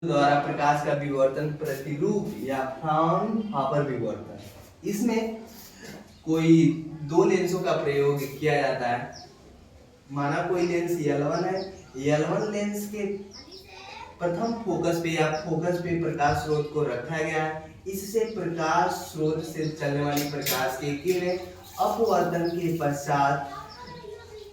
द्वारा प्रकाश का विवर्तन प्रतिरूप या फ्राउनहोफर विवर्तन। इसमें कोई दो लेंसों का प्रयोग किया जाता है। माना कोई लेंस L1 है, L1 लेंस के प्रथम फोकस पे या फोकस पे प्रकाश स्रोत को रखा गया है। इससे प्रकाश स्रोत से चलने वाली प्रकाश की किरणें अपवर्तन के पश्चात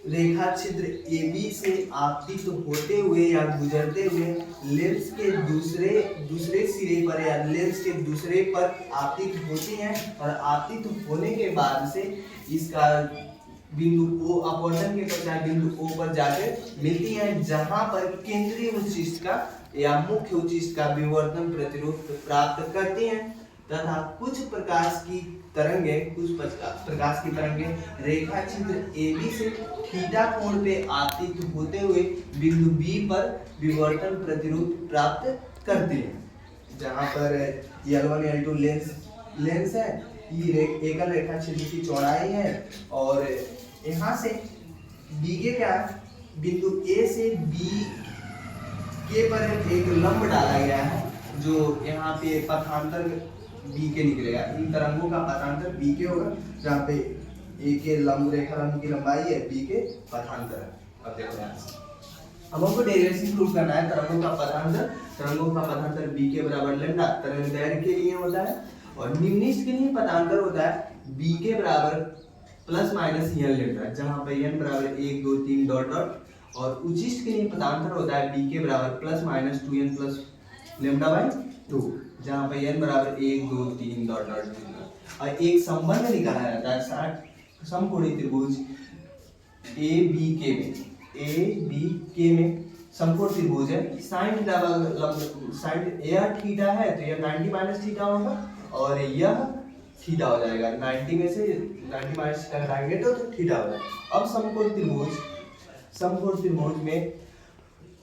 रेखा छिद्र AB से आपतित होते हुए या गुजरते हुए लेंस के दूसरे सिरे पर या लेंस के दूसरे पर आपतित होती हैं और आपतित होने के बाद से इसका बिंदु O अपवर्तन के पश्चात बिंदु O पर जाकर मिलती हैं, जहां पर केंद्रीय उच्चिष्ट का या मुख्य उच्चिष्ट का विवर्तन प्रतिरूप प्राप्त करती हैं तथा कुछ प्रकाश की तरंगे रेखा छिद्र AB से थीटा कोण पे आपतित होते हुए बिंदु B पर विवर्तन प्रतिरूप प्राप्त करती हैं। जहां पर L1 L2 लेंस है, ये एकल रेखा छिद्र की चौड़ाई है और यहाँ से B के क्या बिंदु A से B के पर एक लंब डाला गया है, जो यहाँ पे पथांतर B के निकलेगा। इन तरंगों का पथांतर B के होगा, जहाँ पे A के लंब की लंबाई है, B के पथांतर है। अब देखो यहाँ से अब हमको डेरिवेशन प्रूफ करना है। तरंगों का पथांतर B के बराबर लैम्डा तरंग दैर्घ्य के लिए होता है और निम्निष्ठ के लिए पथांतर होता है B के बराबर प्लस माइनस n लैम्डा, जहाँ पे n बराबर 1 2 3 डॉट डॉट और उच्चिष्ट के लिए पथांतर होता है B के बराबर plus minus 2n plus lambda by 2, जहाँ पे n बराबर 1 2 3 डॉट डॉट और एक संबंध निकाला जाता है समकोणीय त्रिभुज ABK में समकोण त्रिभुज है। साइन थीटा साइन यह थीटा है तो यह 90 माइनस थीटा होगा और यह थीटा हो जाएगा। 90 में से 90 माइनस थीटा घटाएंगे तो थीटा हो जाएगा। अब समकोण त्रिभुज में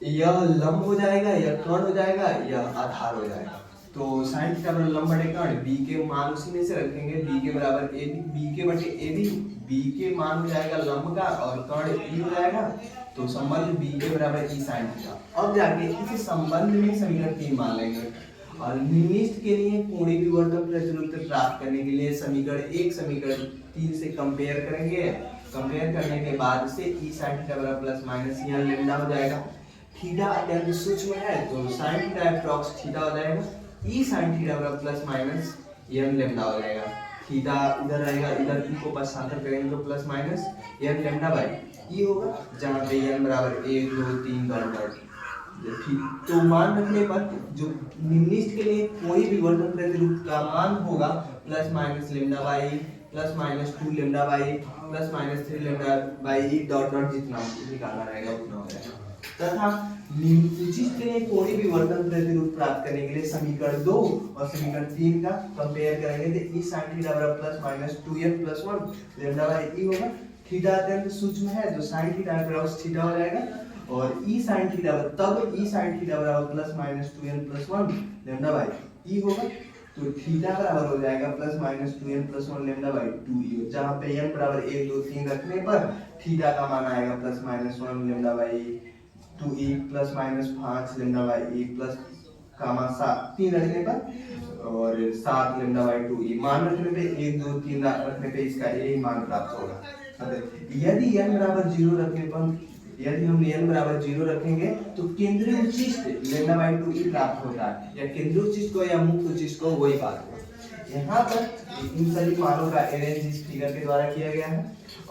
यह लंब हो जाएगा, यह कर्ण हो जाएगा, यह आधार हो जाएगा। तो साइन थीटा बराबर लंब बटे कर्ण, B के मान उसी में से रखेंगे, B के बराबर B के बटे AB, B के मान हो जाएगा लंब का और कर्ण E हो जाएगा। तो संबंध B के बराबर E साइन थीटा। अब जाके इसी संबंध में समीकरण 3 मान लेंगे और निम्निष्ठ के लिए कोणीय विवर्तन प्रतिरूप प्राप्त करने के लिए समीकरण 3 से कंपेयर करेंगे। कंपेयर करने के बाद से E साइन थीटा बराबर प्लस माइनस n लैम्डा हो जाएगा। थीटा अत्यंत सूक्ष्म है तो साइन थीटा अप्रॉक्स थीटा हो जाएगा। E साइन थीटा बराबर प्लस माइनस n लैम्डा हो जाएगा। थीटा इधर रहेगा, इधर E को पक्षांतर करेंगे तो plus minus n lambda by E होगा, जहाँ पे n बराबर 1 2 3 डॉट डॉट। ठीक, तो मान रखने पर जो निम्निष्ठ के लिए कोई विवर्तन प्रतिरूप का मान होगा plus minus lambda by plus minus 2 lambda by plus minus 3 lambda by dot dot जितना निकालना रहेगा उतना हो जाएगा। तथा उच्चिष्ट के लिए कोणीय विवर्तन प्रतिरूप प्राप्त करने के लिए समीकरण 2 और समीकरण 3 का कंपेयर करेंगे तो E sin थीटा बराबर plus minus 2n plus 1 lambda by E होगा। थीटा अत्यंत सूक्ष्म है तो sin थीटा क्रॉस थीटा हो जाएगा और E sin थीटा बराबर plus minus 2n plus 1 lambda by E होगा। तो थीटा बराबर हो जाएगा plus minus 2n plus 1 lambda by 2E, जहाँ पे n बराबर 1 2 3 रखने पर थीटा का मान आएगा plus minus 1 lambda by 2E plus minus 5 lambda by E plus comma 3 रखने पर और 7 लैम्डा बाई 2E। मान रखने पे 1 2 3 रखने पे इसका यही मान प्राप्त होगा। यदि n बराबर 0 रखने पर यदि हम n बराबर 0 रखेंगे तो केंद्रीय उच्चिष्ट लैम्डा बाई 2E प्राप्त होता है, या केंद्रीय उच्चिष्ट को या मुख्य उच्चिष्ट को वही बात है। यहाँ पर इन सभी मानों का अरेंज इस फिगर के द्वारा किया गया है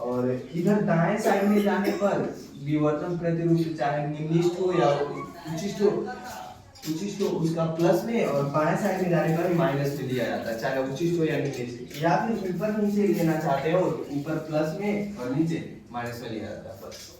और इधर दाएं साइड में जाने पर विवर्तन प्रतिरूप चाहे निम्निष्ठ हो या उच्चिष्ट हो उसका प्लस में और बाएं साइड में जाने पर माइनस में दिया जाता है, चाहे उच्चिष्ट हो या निम्निष्ठ। या फिर ऊपर नीचे लेना चाहते हो ऊपर प्लस में और नीचे माइनस में लिया जाता है बस।